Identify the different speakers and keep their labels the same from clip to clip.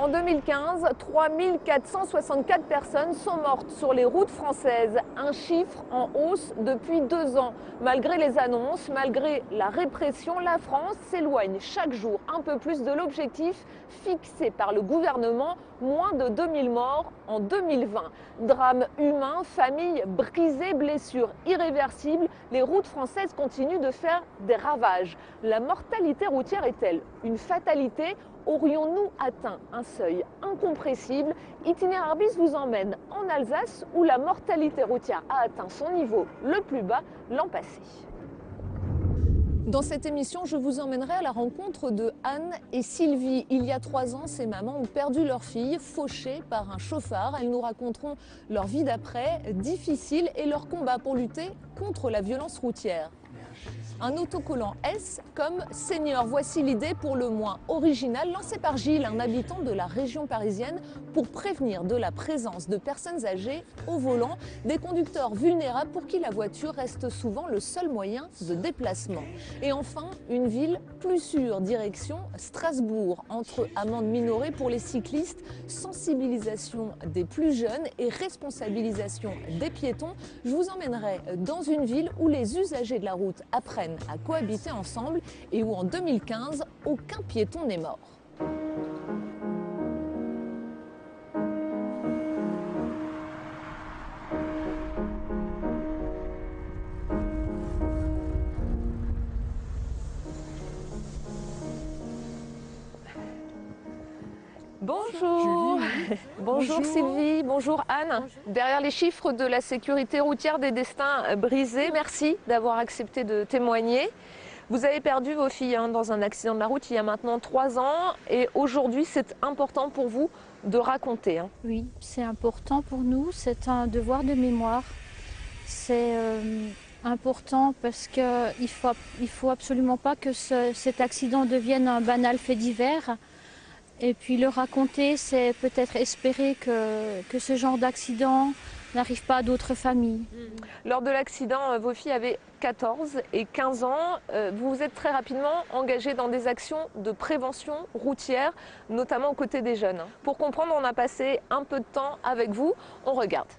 Speaker 1: En 2015, 3464 personnes sont mortes sur les routes françaises, un chiffre en hausse depuis 2 ans. Malgré les annonces, malgré la répression, la France s'éloigne chaque jour un peu plus de l'objectif fixé par le gouvernement, moins de 2000 morts en 2020. Drame humain, familles brisées, blessures irréversibles, les routes françaises continuent de faire des ravages. La mortalité routière est-elle une fatalité ? Aurions-nous atteint un seuil incompressible? Itinéraire bis vous emmène en Alsace où la mortalité routière a atteint son niveau le plus bas l'an passé. Dans cette émission, je vous emmènerai à la rencontre de Anne et Sylvie. Il y a 3 ans, ces mamans ont perdu leur fille, fauchée par un chauffard. Elles nous raconteront leur vie d'après, difficile, et leur combat pour lutter contre la violence routière. Un autocollant S comme senior. Voici l'idée pour le moins originale lancée par Gilles, un habitant de la région parisienne, pour prévenir de la présence de personnes âgées au volant, des conducteurs vulnérables pour qui la voiture reste souvent le seul moyen de déplacement. Et enfin, une ville plus sûre, direction Strasbourg, entre amendes minorées pour les cyclistes, sensibilisation des plus jeunes et responsabilisation des piétons. Je vous emmènerai dans une ville où les usagers de la route apprennent à cohabiter ensemble et où en 2015, aucun piéton n'est mort. Bonjour. Bonjour Sylvie, bonjour Anne. Bonjour. Derrière les chiffres de la sécurité routière, des destins brisés, merci d'avoir accepté de témoigner. Vous avez perdu vos filles dans un accident de la route il y a maintenant 3 ans et aujourd'hui c'est important pour vous de raconter.
Speaker 2: Oui, c'est important pour nous, c'est un devoir de mémoire. C'est important parce qu'il faut absolument pas que cet accident devienne un banal fait divers. Et puis le raconter, c'est peut-être espérer que ce genre d'accident n'arrive pas à d'autres familles.
Speaker 1: Lors de l'accident, vos filles avaient 14 et 15 ans. Vous vous êtes très rapidement engagés dans des actions de prévention routière, notamment aux côtés des jeunes. Pour comprendre, on a passé un peu de temps avec vous. On regarde.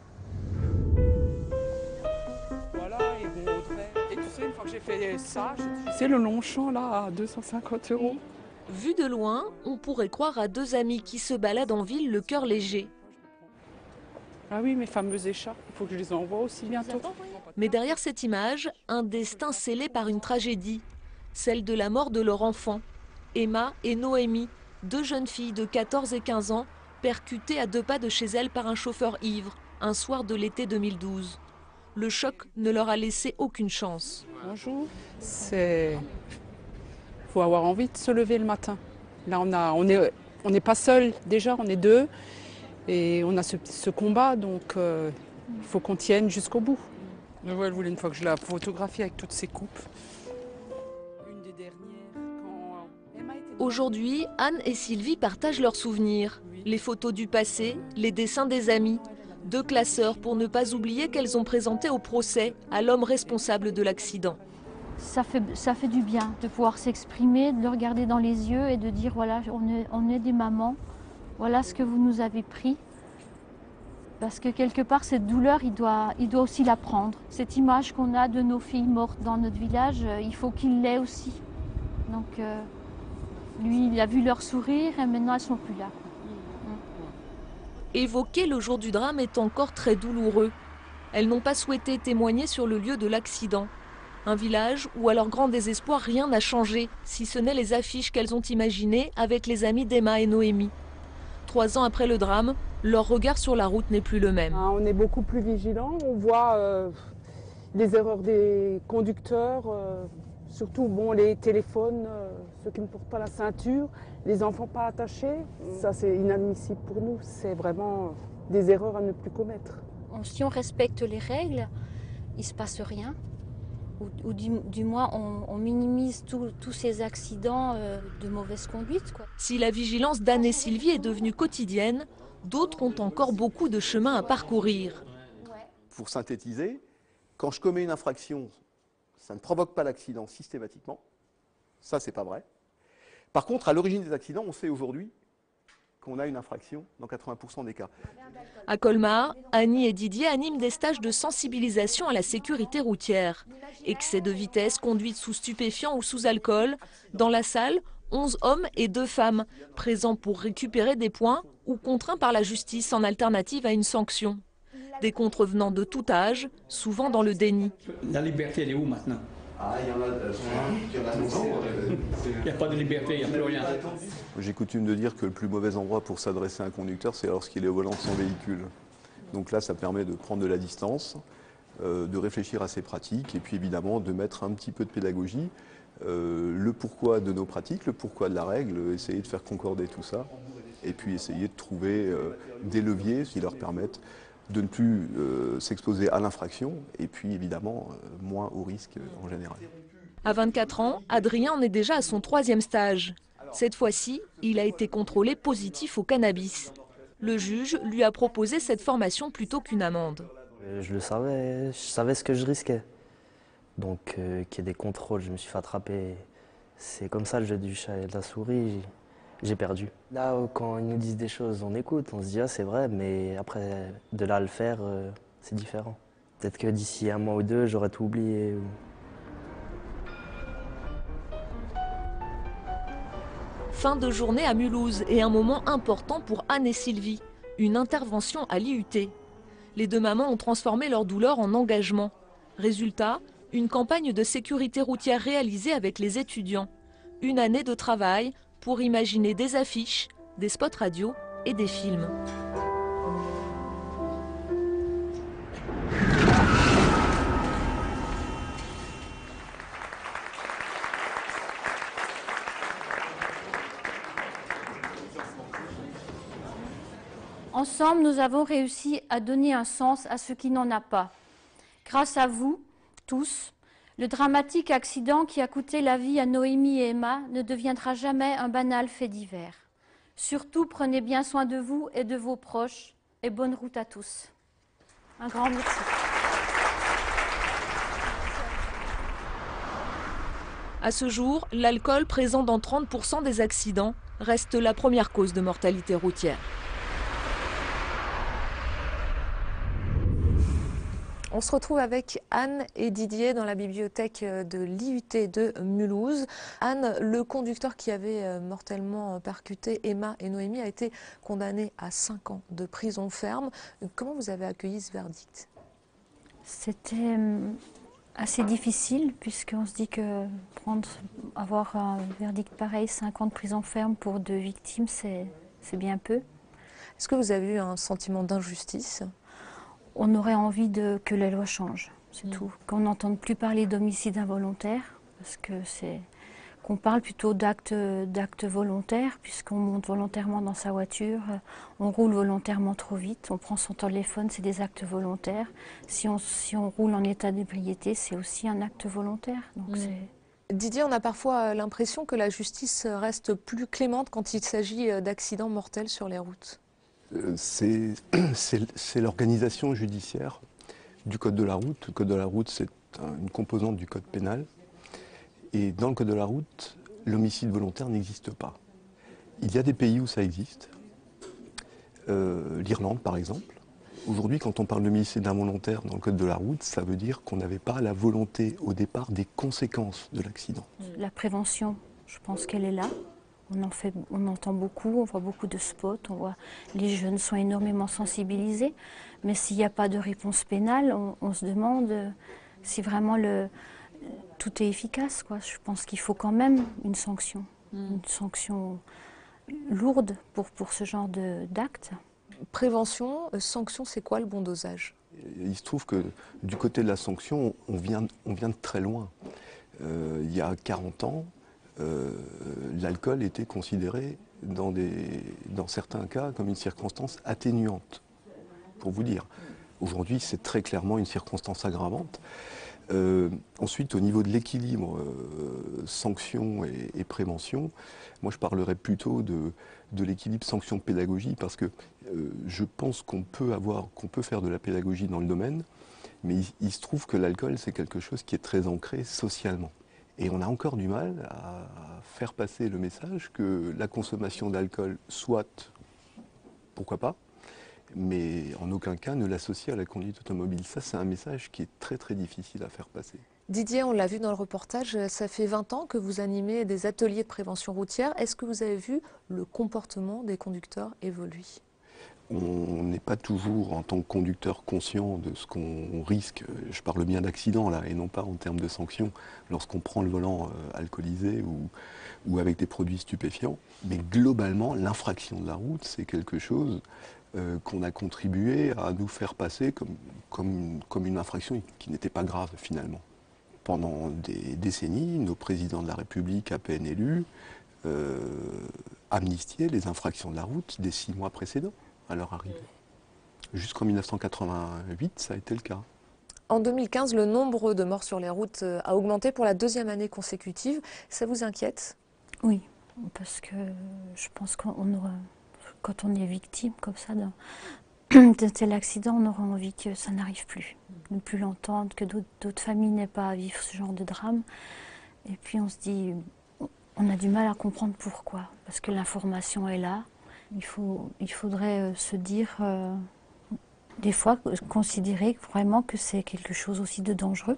Speaker 3: Voilà, et tu sais, une fois que j'ai fait ça, c'est le Longchamp là à 250 €.
Speaker 1: Vu de loin, on pourrait croire à 2 amis qui se baladent en ville le cœur léger.
Speaker 3: Ah oui, mes fameuses écharpes, il faut que je les envoie aussi bientôt.
Speaker 1: Mais derrière cette image, un destin scellé par une tragédie, celle de la mort de leur enfant. Emma et Noémie, 2 jeunes filles de 14 et 15 ans, percutées à 2 pas de chez elles par un chauffeur ivre, un soir de l'été 2012. Le choc ne leur a laissé aucune chance.
Speaker 3: Bonjour. Faut avoir envie de se lever le matin. Là, on n'est pas seul déjà, on est 2. Et on a ce combat, donc il faut qu'on tienne jusqu'au bout. Mais ouais, elle voulait une fois que je la photographie avec toutes ses coupes. Une des dernières, quand Emma était...
Speaker 1: Aujourd'hui, Anne et Sylvie partagent leurs souvenirs. Les photos du passé, les dessins des amis. 2 classeurs pour ne pas oublier qu'elles ont présenté au procès à l'homme responsable de l'accident.
Speaker 2: Ça fait du bien de pouvoir s'exprimer, de le regarder dans les yeux et de dire voilà, on est des mamans, voilà ce que vous nous avez pris. Parce que quelque part, cette douleur, il doit aussi la prendre. Cette image qu'on a de nos filles mortes dans notre village, il faut qu'il l'ait aussi. Donc lui, il a vu leur sourire et maintenant elles ne sont plus là.
Speaker 1: Évoquer le jour du drame est encore très douloureux. Elles n'ont pas souhaité témoigner sur le lieu de l'accident. Un village où, à leur grand désespoir, rien n'a changé, si ce n'est les affiches qu'elles ont imaginées avec les amis d'Emma et Noémie. 3 ans après le drame, leur regard sur la route n'est plus le même.
Speaker 3: On est beaucoup plus vigilants, on voit les erreurs des conducteurs, surtout les téléphones, ceux qui ne portent pas la ceinture, les enfants pas attachés. Ça, c'est inadmissible pour nous, c'est vraiment des erreurs à ne plus commettre.
Speaker 2: Si on respecte les règles, il ne se passe rien. Ou du moins on minimise tous ces accidents de mauvaise conduite, quoi.
Speaker 1: Si la vigilance d'Anne et Sylvie est devenue quotidienne, d'autres ont encore beaucoup de chemin à parcourir.
Speaker 4: Pour synthétiser, quand je commets une infraction, ça ne provoque pas l'accident systématiquement. Ça, c'est pas vrai. Par contre, à l'origine des accidents, on sait aujourd'hui qu'on a une infraction dans 80% des cas.
Speaker 1: À Colmar, Annie et Didier animent des stages de sensibilisation à la sécurité routière. Excès de vitesse, conduite sous stupéfiants ou sous alcool. Dans la salle, 11 hommes et 2 femmes, présents pour récupérer des points ou contraints par la justice en alternative à une sanction. Des contrevenants de tout âge, souvent dans le déni.
Speaker 5: La liberté, elle est où maintenant?
Speaker 4: Ah, il y en a 12 ans.
Speaker 5: Il n'y a pas de liberté, il n'y a plus rien.
Speaker 4: J'ai coutume de dire que le plus mauvais endroit pour s'adresser à un conducteur, c'est lorsqu'il est au volant de son véhicule. Donc là, ça permet de prendre de la distance, de réfléchir à ses pratiques et puis évidemment de mettre un petit peu de pédagogie, le pourquoi de nos pratiques, le pourquoi de la règle, essayer de faire concorder tout ça et puis essayer de trouver des leviers qui leur permettent de ne plus s'exposer à l'infraction et puis évidemment moins au risque en général.
Speaker 1: À 24 ans, Adrien en est déjà à son 3e stage. Cette fois-ci, il a été contrôlé positif au cannabis. Le juge lui a proposé cette formation plutôt qu'une amende.
Speaker 6: Je le savais, je savais ce que je risquais. Donc qu'il y ait des contrôles, je me suis fait attraper. C'est comme ça le jeu du chat et de la souris, j'ai perdu. Là, quand ils nous disent des choses, on écoute, on se dit ah c'est vrai, mais après de là à le faire, c'est différent. Peut-être que d'ici 1 mois ou 2, j'aurais tout oublié.
Speaker 1: Fin de journée à Mulhouse et un moment important pour Anne et Sylvie, une intervention à l'IUT. Les 2 mamans ont transformé leur douleur en engagement. Résultat, une campagne de sécurité routière réalisée avec les étudiants. 1 année de travail pour imaginer des affiches, des spots radio et des films.
Speaker 2: Ensemble, nous avons réussi à donner un sens à ce qui n'en a pas. Grâce à vous, tous, le dramatique accident qui a coûté la vie à Noémie et Emma ne deviendra jamais un banal fait divers. Surtout, prenez bien soin de vous et de vos proches et bonne route à tous. Un grand merci.
Speaker 1: À ce jour, l'alcool présent dans 30% des accidents reste la première cause de mortalité routière. On se retrouve avec Anne et Didier dans la bibliothèque de l'IUT de Mulhouse. Anne, le conducteur qui avait mortellement percuté Emma et Noémie a été condamné à 5 ans de prison ferme. Comment vous avez accueilli ce verdict?
Speaker 2: C'était assez difficile puisqu'on se dit que avoir un verdict pareil, 5 ans de prison ferme pour 2 victimes, c'est bien peu.
Speaker 1: Est-ce que vous avez eu un sentiment d'injustice?
Speaker 2: On aurait envie que la loi change, c'est tout. Qu'on n'entende plus parler d'homicide involontaire, parce que qu'on parle plutôt d'actes volontaires, puisqu'on monte volontairement dans sa voiture, on roule volontairement trop vite, on prend son téléphone, c'est des actes volontaires. Si on roule en état d'ébriété, c'est aussi un acte volontaire. Donc
Speaker 1: Didier, on a parfois l'impression que la justice reste plus clémente quand il s'agit d'accidents mortels sur les routes.
Speaker 4: C'est l'organisation judiciaire du Code de la route. Le Code de la route, c'est une composante du Code pénal. Et dans le Code de la route, l'homicide volontaire n'existe pas. Il y a des pays où ça existe. L'Irlande, par exemple. Aujourd'hui, quand on parle d'homicide involontaire dans le Code de la route, ça veut dire qu'on n'avait pas la volonté au départ des conséquences de l'accident.
Speaker 2: La prévention, je pense qu'elle est là. On entend beaucoup, on voit beaucoup de spots, les jeunes sont énormément sensibilisés, mais s'il n'y a pas de réponse pénale, on se demande si vraiment tout est efficace, quoi. Je pense qu'il faut quand même une sanction lourde pour ce genre d'actes.
Speaker 1: Prévention, sanction, c'est quoi le bon dosage?
Speaker 4: Il se trouve que du côté de la sanction, on vient de très loin. Il y a 40 ans, l'alcool était considéré dans certains cas comme une circonstance atténuante, pour vous dire. Aujourd'hui, c'est très clairement une circonstance aggravante. Ensuite, au niveau de l'équilibre sanction et prévention, moi je parlerais plutôt de l'équilibre sanction-pédagogie, parce que je pense qu'on peut faire de la pédagogie dans le domaine, mais il se trouve que l'alcool, c'est quelque chose qui est très ancré socialement. Et on a encore du mal à faire passer le message que la consommation d'alcool, soit pourquoi pas, mais en aucun cas ne l'associer à la conduite automobile. Ça, c'est un message qui est très très difficile à faire passer.
Speaker 1: Didier, on l'a vu dans le reportage, ça fait 20 ans que vous animez des ateliers de prévention routière. Est-ce que vous avez vu le comportement des conducteurs évoluer?
Speaker 4: On n'est pas toujours, en tant que conducteur, conscient de ce qu'on risque. Je parle bien d'accident là, et non pas en termes de sanctions, lorsqu'on prend le volant alcoolisé ou avec des produits stupéfiants. Mais globalement, l'infraction de la route, c'est quelque chose qu'on a contribué à nous faire passer comme une infraction qui n'était pas grave finalement. Pendant des décennies, nos présidents de la République, à peine élus, amnistiaient les infractions de la route des 6 mois précédents à leur arrivée. Jusqu'en 1988, ça a été le cas.
Speaker 1: En 2015, le nombre de morts sur les routes a augmenté pour la 2e année consécutive. Ça vous inquiète?
Speaker 2: Oui, parce que je pense quand on est victime comme ça d'un tel accident, on aura envie que ça n'arrive plus. Ne plus l'entendre, que d'autres familles n'aient pas à vivre ce genre de drame. Et puis on se dit, on a du mal à comprendre pourquoi. Parce que l'information est là. Il faudrait se dire, des fois, considérer vraiment que c'est quelque chose aussi de dangereux.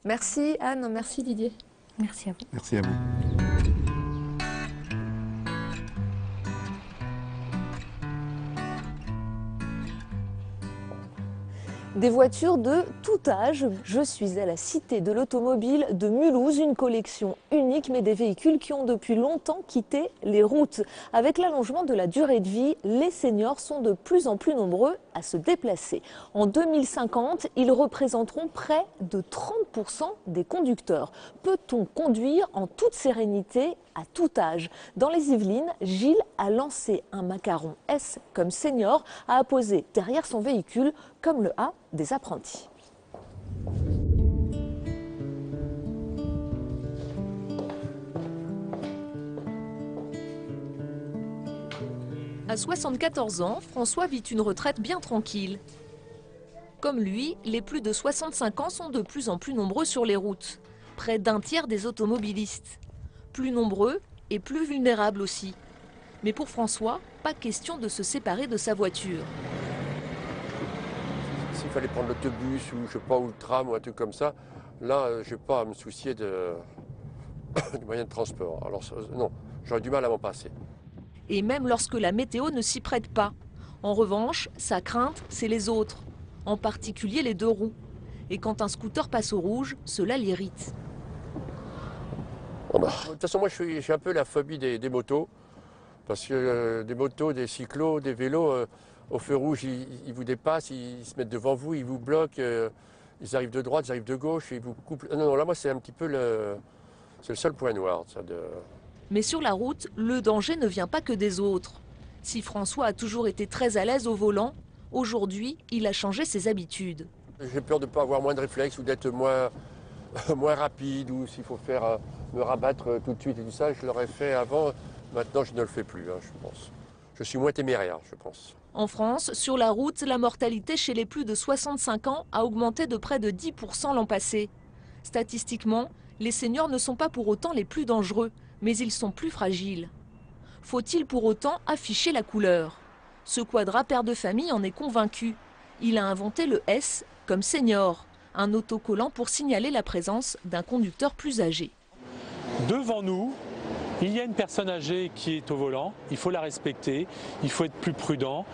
Speaker 1: Merci Anne, merci Didier.
Speaker 2: Merci à vous.
Speaker 4: Merci à vous.
Speaker 1: Des voitures de tout âge. Je suis à la Cité de l'Automobile de Mulhouse, une collection unique, mais des véhicules qui ont depuis longtemps quitté les routes. Avec l'allongement de la durée de vie, les seniors sont de plus en plus nombreux à se déplacer. En 2050, ils représenteront près de 30% des conducteurs. Peut-on conduire en toute sérénité à tout âge? Dans les Yvelines, Gilles a lancé un macaron S comme senior, a apposé derrière son véhicule comme le A des apprentis. À 74 ans, François vit une retraite bien tranquille. Comme lui, les plus de 65 ans sont de plus en plus nombreux sur les routes. Près d'un tiers des automobilistes. Plus nombreux et plus vulnérables aussi. Mais pour François, pas question de se séparer de sa voiture.
Speaker 7: S'il fallait prendre l'autobus ou je sais pas, ou le tram ou un truc comme ça, là, je n'ai pas à me soucier du moyen de transport. Alors non, j'aurais du mal à m'en passer.
Speaker 1: Et même lorsque la météo ne s'y prête pas. En revanche, sa crainte, c'est les autres, en particulier les 2 roues. Et quand un scooter passe au rouge, cela l'irrite.
Speaker 7: De toute façon, moi, j'ai un peu la phobie des motos. Parce que des motos, des cyclos, des vélos, au feu rouge, ils vous dépassent, ils se mettent devant vous, ils vous bloquent, ils arrivent de droite, ils arrivent de gauche, ils vous coupent. Non, là, moi, c'est un petit peu c'est le seul point noir. Ça,
Speaker 1: Mais sur la route, le danger ne vient pas que des autres. Si François a toujours été très à l'aise au volant, aujourd'hui, il a changé ses habitudes.
Speaker 7: J'ai peur de ne pas avoir moins de réflexes ou d'être moins rapide, ou s'il faut me rabattre tout de suite et tout ça, je l'aurais fait avant. Maintenant, je ne le fais plus, je pense. Je suis moins téméraire, je pense.
Speaker 1: En France, sur la route, la mortalité chez les plus de 65 ans a augmenté de près de 10% l'an passé. Statistiquement, les seniors ne sont pas pour autant les plus dangereux, mais ils sont plus fragiles. Faut-il pour autant afficher la couleur? Ce quadra père de famille en est convaincu. Il a inventé le S comme senior, un autocollant pour signaler la présence d'un conducteur plus âgé.
Speaker 8: Devant nous, il y a une personne âgée qui est au volant, il faut la respecter, il faut être plus prudent.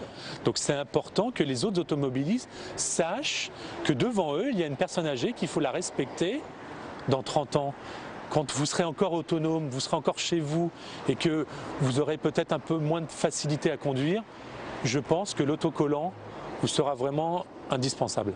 Speaker 8: Donc c'est important que les autres automobilistes sachent que devant eux, il y a une personne âgée qu'il faut la respecter dans 30 ans. Quand vous serez encore autonome, vous serez encore chez vous et que vous aurez peut-être un peu moins de facilité à conduire, je pense que l'autocollant vous sera vraiment indispensable.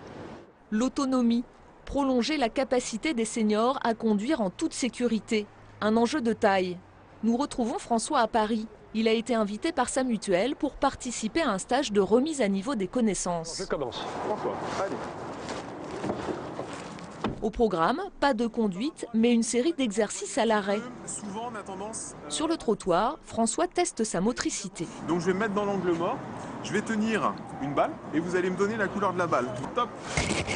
Speaker 1: L'autonomie, prolonger la capacité des seniors à conduire en toute sécurité, un enjeu de taille. Nous retrouvons François à Paris. Il a été invité par sa mutuelle pour participer à un stage de remise à niveau des connaissances.
Speaker 7: Je commence. François, allez.
Speaker 1: Au programme, pas de conduite, mais une série d'exercices à l'arrêt. Sur le trottoir, François teste sa motricité.
Speaker 9: Donc je vais me mettre dans l'angle mort, je vais tenir une balle et vous allez me donner la couleur de la balle. Top.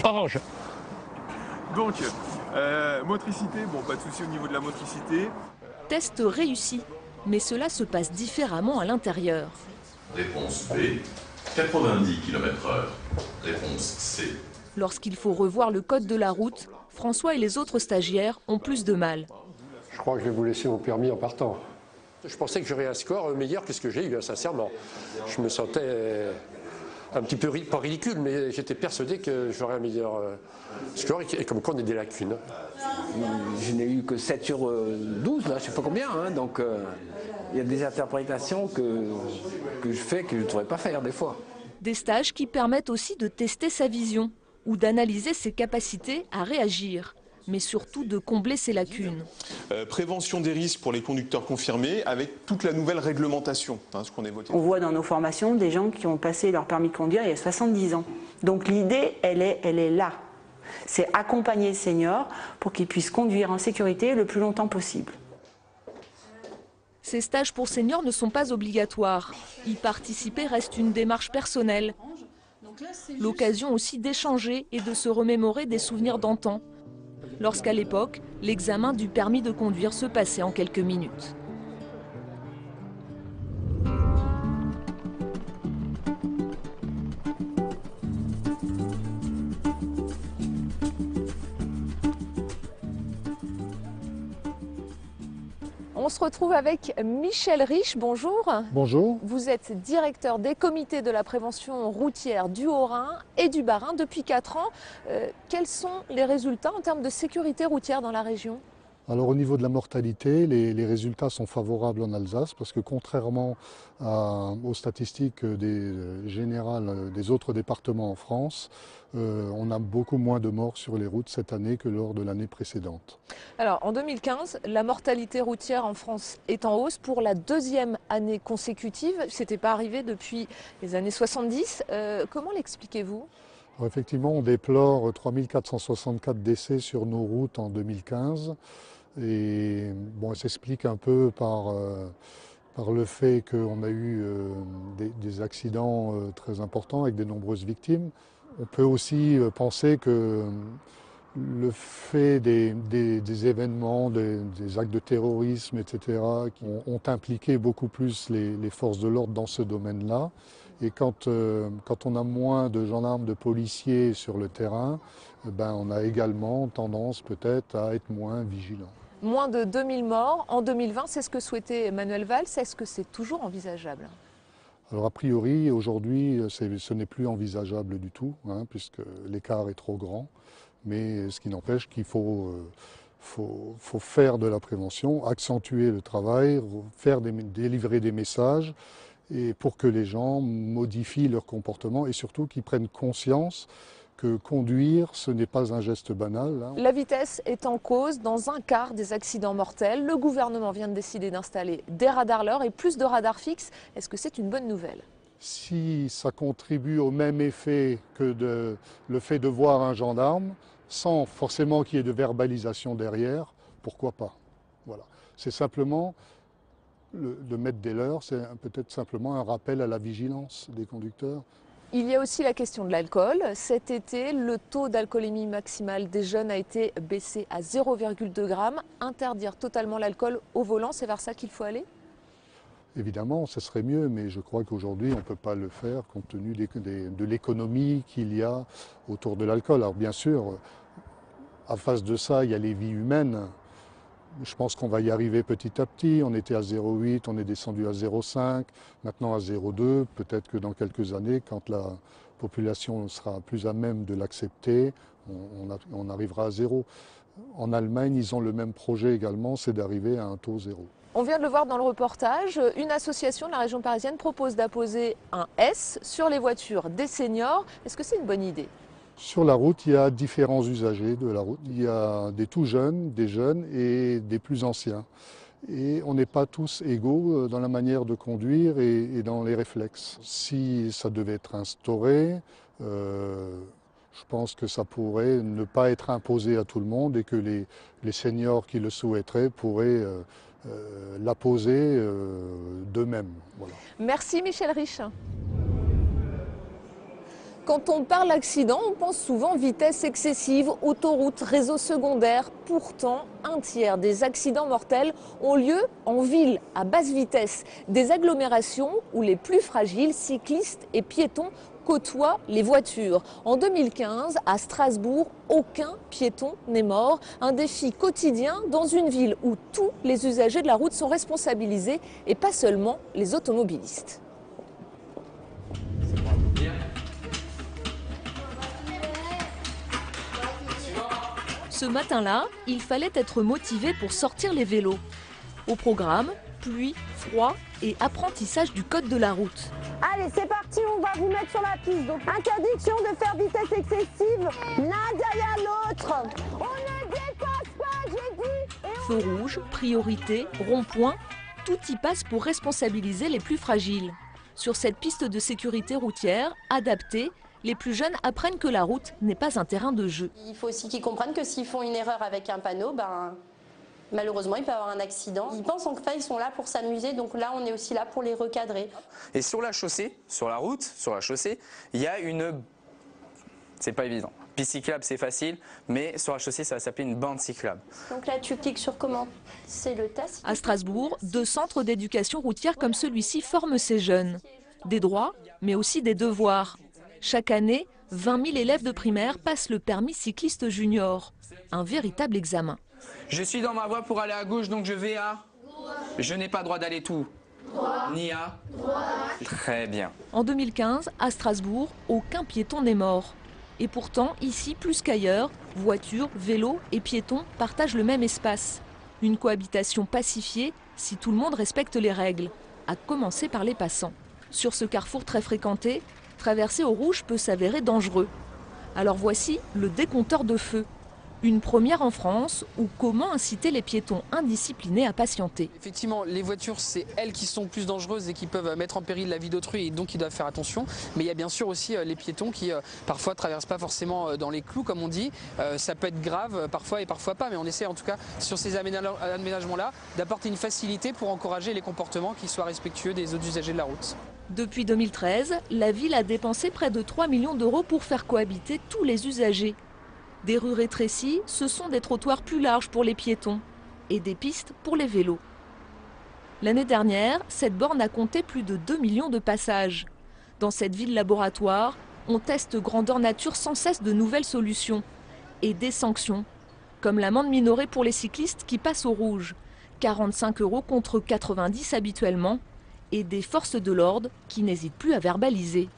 Speaker 5: Orange.
Speaker 9: Donc, motricité, bon, pas de souci au niveau de la motricité.
Speaker 1: Test réussi, mais cela se passe différemment à l'intérieur.
Speaker 10: Réponse B, 90 km/h. Réponse C.
Speaker 1: Lorsqu'il faut revoir le code de la route, François et les autres stagiaires ont plus de mal.
Speaker 11: Je crois que je vais vous laisser mon permis en partant.
Speaker 7: Je pensais que j'aurais un score meilleur que ce que j'ai eu, sincèrement. Je me sentais un petit peu, pas ridicule, mais j'étais persuadé que j'aurais un meilleur score et comme quoi on a des lacunes.
Speaker 12: Je n'ai eu que 7 sur 12, là, je ne sais pas combien, hein, donc il y a des interprétations que je fais que je ne devrais pas faire des fois.
Speaker 1: Des stages qui permettent aussi de tester sa vision ou d'analyser ses capacités à réagir, mais surtout de combler ses lacunes.
Speaker 9: Prévention des risques pour les conducteurs confirmés avec toute la nouvelle réglementation, ce qu'on évoquait.
Speaker 13: On voit dans nos formations des gens qui ont passé leur permis de conduire il y a 70 ans. Donc l'idée, elle est là. C'est accompagner les seniors pour qu'ils puissent conduire en sécurité le plus longtemps possible.
Speaker 1: Ces stages pour seniors ne sont pas obligatoires. Y participer reste une démarche personnelle. L'occasion aussi d'échanger et de se remémorer des souvenirs d'antan. Lorsqu'à l'époque, l'examen du permis de conduire se passait en quelques minutes. On se retrouve avec Michel Rich, bonjour.
Speaker 14: Bonjour.
Speaker 1: Vous êtes directeur des comités de la prévention routière du Haut-Rhin et du Bas-Rhin depuis 4 ans. Quels sont les résultats en termes de sécurité routière dans la région ?
Speaker 14: Alors au niveau de la mortalité, les résultats sont favorables en Alsace parce que contrairement aux statistiques générales des autres départements en France, on a beaucoup moins de morts sur les routes cette année que lors de l'année précédente.
Speaker 1: Alors en 2015, la mortalité routière en France est en hausse pour la 2e année consécutive. Ce n'était pas arrivé depuis les années 70. Comment l'expliquez-vous ?
Speaker 14: Alors effectivement, on déplore 3464 décès sur nos routes en 2015. Et bon, ça s'explique un peu par le fait qu'on a eu des accidents très importants avec de nombreuses victimes. On peut aussi penser que le fait des événements, des actes de terrorisme, etc., qui ont impliqué beaucoup plus les forces de l'ordre dans ce domaine-là. Et quand on a moins de gendarmes, de policiers sur le terrain, on a également tendance peut-être à être moins vigilant.
Speaker 1: Moins de 2000 morts en 2020, c'est ce que souhaitait Manuel Valls. Est-ce que c'est toujours envisageable ?
Speaker 14: Alors a priori, aujourd'hui, ce n'est plus envisageable du tout, puisque l'écart est trop grand. Mais ce qui n'empêche qu'il faut faire de la prévention, accentuer le travail, délivrer des messages, et pour que les gens modifient leur comportement et surtout qu'ils prennent conscience que conduire, ce n'est pas un geste banal.
Speaker 1: La vitesse est en cause dans un quart des accidents mortels. Le gouvernement vient de décider d'installer des radars leurres et plus de radars fixes. Est-ce que c'est une bonne nouvelle ?
Speaker 14: Si ça contribue au même effet que le fait de voir un gendarme, sans forcément qu'il y ait de verbalisation derrière, pourquoi pas ? Voilà. C'est simplement, de mettre des leurres, c'est peut-être simplement un rappel à la vigilance des conducteurs.
Speaker 1: Il y a aussi la question de l'alcool. Cet été, le taux d'alcoolémie maximale des jeunes a été baissé à 0,2 g. Interdire totalement l'alcool au volant, c'est vers ça qu'il faut aller ?
Speaker 14: Évidemment, ce serait mieux, mais je crois qu'aujourd'hui, on ne peut pas le faire compte tenu de l'économie qu'il y a autour de l'alcool. Alors bien sûr, à face de ça, il y a les vies humaines. Je pense qu'on va y arriver petit à petit. On était à 0,8, on est descendu à 0,5, maintenant à 0,2. Peut-être que dans quelques années, quand la population sera plus à même de l'accepter, on arrivera à 0. En Allemagne, ils ont le même projet également, c'est d'arriver à un taux 0.
Speaker 1: On vient de le voir dans le reportage, une association de la région parisienne propose d'apposer un S sur les voitures des seniors. Est-ce que c'est une bonne idée ?
Speaker 14: Sur la route, il y a différents usagers de la route. Il y a des tout jeunes, des jeunes et des plus anciens. Et on n'est pas tous égaux dans la manière de conduire et dans les réflexes. Si ça devait être instauré, je pense que ça pourrait ne pas être imposé à tout le monde et que les seniors qui le souhaiteraient pourraient l'apposer d'eux-mêmes. Voilà.
Speaker 1: Merci Michel Rich. Quand on parle accident, on pense souvent vitesse excessive, autoroute, réseau secondaire. Pourtant, un tiers des accidents mortels ont lieu en ville, à basse vitesse. Des agglomérations où les plus fragiles, cyclistes et piétons, côtoient les voitures. En 2015, à Strasbourg, aucun piéton n'est mort. Un défi quotidien dans une ville où tous les usagers de la route sont responsabilisés et pas seulement les automobilistes. Ce matin-là, il fallait être motivé pour sortir les vélos. Au programme, pluie, froid et apprentissage du code de la route.
Speaker 15: Allez, c'est parti, on va vous mettre sur la piste. Donc, interdiction de faire vitesse excessive l'un derrière l'autre. On ne dépasse pas, j'ai dit.
Speaker 1: Feu rouge, priorité, rond-point, tout y passe pour responsabiliser les plus fragiles. Sur cette piste de sécurité routière, adaptée, les plus jeunes apprennent que la route n'est pas un terrain de jeu.
Speaker 16: Il faut aussi qu'ils comprennent que s'ils font une erreur avec un panneau, malheureusement, il peut y avoir un accident. Ils pensent en fait ils sont là pour s'amuser, donc là, on est aussi là pour les recadrer.
Speaker 17: Et sur la chaussée, sur la route, sur la chaussée, il y a une... C'est pas évident. Piste cyclable, c'est facile, mais sur la chaussée, ça va s'appeler une bande cyclable.
Speaker 16: Donc là, tu cliques sur comment? C'est le test.
Speaker 1: À Strasbourg, 2 centres d'éducation routière comme celui-ci forment ces jeunes. Des droits, mais aussi des devoirs. Chaque année, 20 000 élèves de primaire passent le permis cycliste junior. Un véritable examen.
Speaker 17: Je suis dans ma voie pour aller à gauche, donc je vais à... Je n'ai pas droit d'aller tout. Ni à... Très bien.
Speaker 1: En 2015, à Strasbourg, aucun piéton n'est mort. Et pourtant, ici, plus qu'ailleurs, voitures, vélos et piétons partagent le même espace. Une cohabitation pacifiée si tout le monde respecte les règles, à commencer par les passants. Sur ce carrefour très fréquenté, traverser au rouge peut s'avérer dangereux. Alors voici le décompteur de feu. Une première en France, ou comment inciter les piétons indisciplinés à patienter.
Speaker 18: Effectivement, les voitures, c'est elles qui sont plus dangereuses et qui peuvent mettre en péril la vie d'autrui et donc ils doivent faire attention. Mais il y a bien sûr aussi les piétons qui parfois traversent pas forcément dans les clous comme on dit. Ça peut être grave parfois et parfois pas, mais on essaie en tout cas sur ces aménagements-là d'apporter une facilité pour encourager les comportements qui soient respectueux des autres usagers de la route.
Speaker 1: Depuis 2013, la ville a dépensé près de 3 millions d'euros pour faire cohabiter tous les usagers. Des rues rétrécies, ce sont des trottoirs plus larges pour les piétons et des pistes pour les vélos. L'année dernière, cette borne a compté plus de 2 millions de passages. Dans cette ville laboratoire, on teste grandeur nature sans cesse de nouvelles solutions et des sanctions, comme l'amende minorée pour les cyclistes qui passent au rouge, 45 € contre 90 habituellement, et des forces de l'ordre qui n'hésitent plus à verbaliser.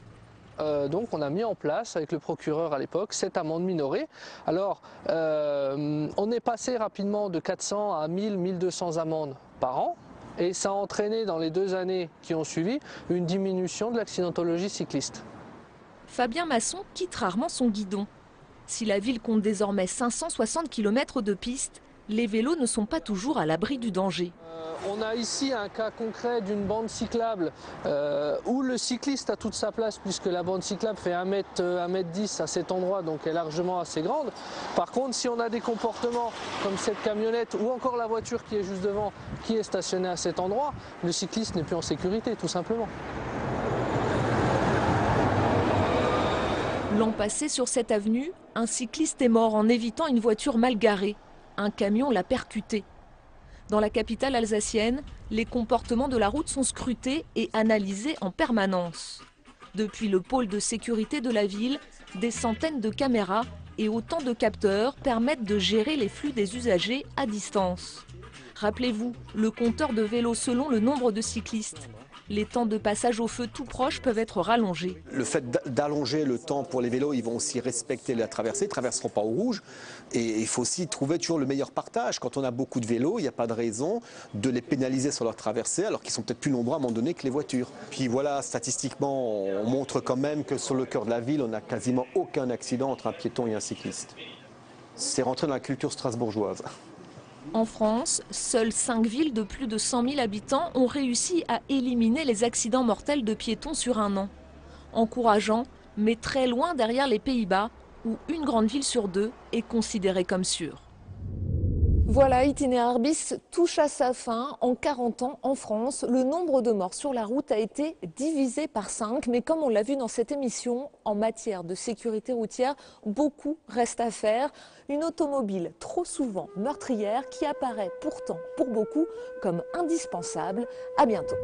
Speaker 19: Donc on a mis en place avec le procureur à l'époque cette amende minorée. Alors on est passé rapidement de 400 à 1000, 1200 amendes par an et ça a entraîné dans les 2 années qui ont suivi une diminution de l'accidentologie cycliste.
Speaker 1: Fabien Masson quitte rarement son guidon. Si la ville compte désormais 560 km de pistes, les vélos ne sont pas toujours à l'abri du danger.
Speaker 19: On a ici un cas concret d'une bande cyclable où le cycliste a toute sa place puisque la bande cyclable fait 1m10 à cet endroit, donc est largement assez grande. Par contre, si on a des comportements comme cette camionnette ou encore la voiture qui est juste devant, qui est stationnée à cet endroit, le cycliste n'est plus en sécurité, tout simplement.
Speaker 1: L'an passé, sur cette avenue, un cycliste est mort en évitant une voiture mal garée. Un camion l'a percuté. Dans la capitale alsacienne, les comportements de la route sont scrutés et analysés en permanence. Depuis le pôle de sécurité de la ville, des centaines de caméras et autant de capteurs permettent de gérer les flux des usagers à distance. Rappelez-vous, le compteur de vélos selon le nombre de cyclistes. Les temps de passage au feu tout proche peuvent être rallongés.
Speaker 20: Le fait d'allonger le temps pour les vélos, ils vont aussi respecter la traversée, ils ne traverseront pas au rouge. Et il faut aussi trouver toujours le meilleur partage. Quand on a beaucoup de vélos, il n'y a pas de raison de les pénaliser sur leur traversée, alors qu'ils sont peut-être plus nombreux à un moment donné que les voitures. Puis voilà, statistiquement, on montre quand même que sur le cœur de la ville, on n'a quasiment aucun accident entre un piéton et un cycliste. C'est rentré dans la culture strasbourgeoise.
Speaker 1: En France, seules 5 villes de plus de 100 000 habitants ont réussi à éliminer les accidents mortels de piétons sur un an. Encourageant, mais très loin derrière les Pays-Bas, où une grande ville sur 2 est considérée comme sûre. Voilà, Itinéraire bis touche à sa fin. En 40 ans, en France, le nombre de morts sur la route a été divisé par 5. Mais comme on l'a vu dans cette émission, en matière de sécurité routière, beaucoup reste à faire. Une automobile trop souvent meurtrière qui apparaît pourtant pour beaucoup comme indispensable. À bientôt.